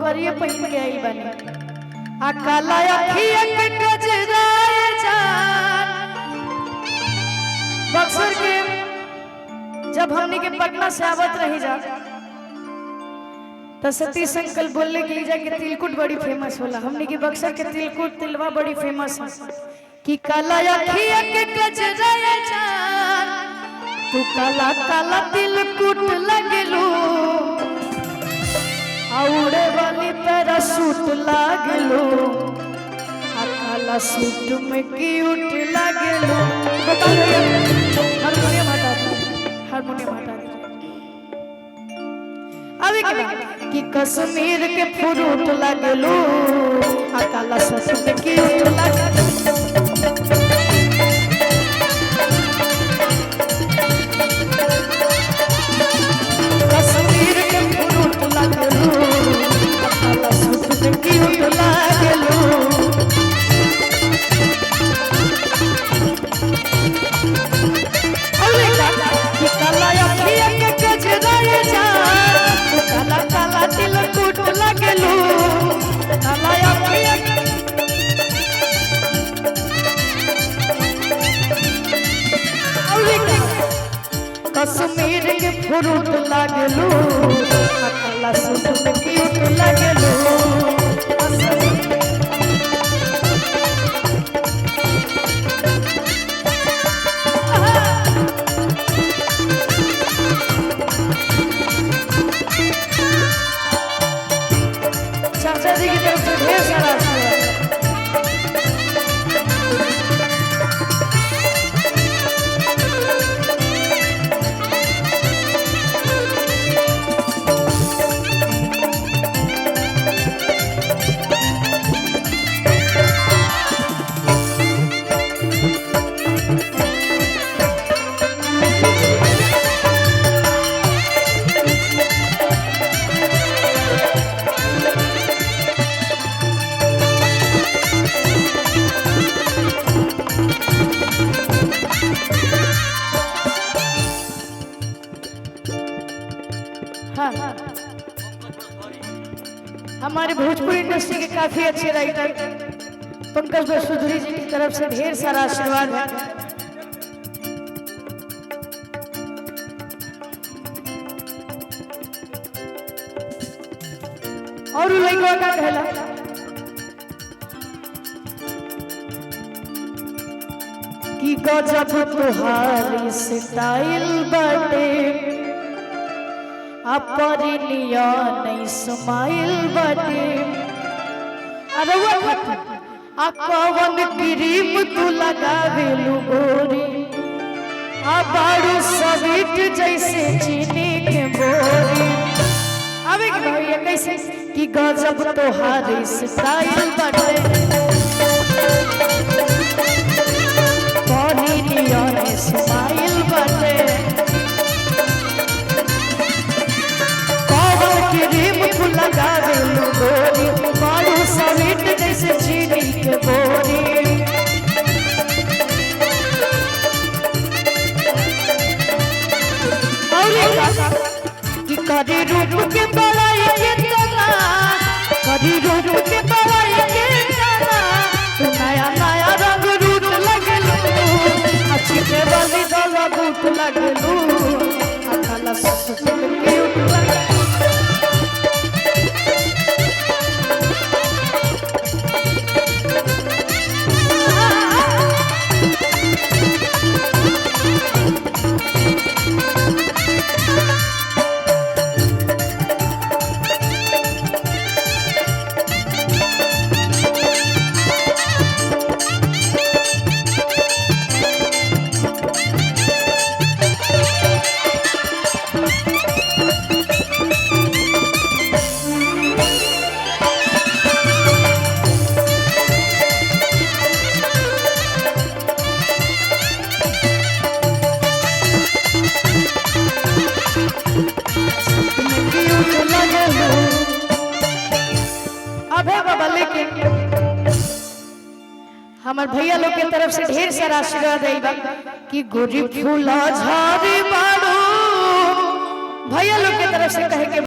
करिए पहन के आई बनी आ काला अखिया के गजराए जान। बक्सर के जब हमने के पटना से आवत रही जा तो सतीश अंकल बोलने के जा के तिलकुट बड़ी फेमस होला। हमने के बक्सर के तिलकुट तिलवा बड़ी फेमस है कि काला अखिया के गजराए जान तू काला काला तिलकुट लगलू उड़े वाली पैरासूट लागलो काला सूट में क्यूट लागलो। हारमोनियम हटा अभी कि कश्मीर के फ्रूट लागलो काला सूट में क्यूट लागलो। कश्मीर के फ्रूट लागलू काला सूट में क्यूट लागलू। चाचा जी की तरफ से ढेर सारा हमारे भोजपुरी इंडस्ट्री के काफी अच्छे राइटर पंकज बसुधरी जी की तरफ से ढेर सारा आशीर्वाद है। और लइका का कहला कि गजब तुहारी स्टाइल बाटे अपरिलिया नहीं स्माइल बाटे अरे वो कवन क्रीम तू लगावेलू गोरी बारू स्वीट जैसे चीनी के बोरी। अबे भैया कैसे कि गजब तोहारी स्टाइल बाटे अपरिलिया नहीं स्माइल बाटे लगावेलू गोरी बारू स्वीट जैसे चीनी के बोरी। कि करी रूप के बड़ाई के तना करी रूप के बड़ाई के तना तू नया नया रंग रूट लगलू अच्छी के बली दला बूट लगलू काला सूट में क्यूट लगलू। हमार भैया लोग के तरफ से ढेर सारा आशीर्वाद है कि गोरी फूला झाड़ी बाड़ू भैया लोग के तरफ से कहे के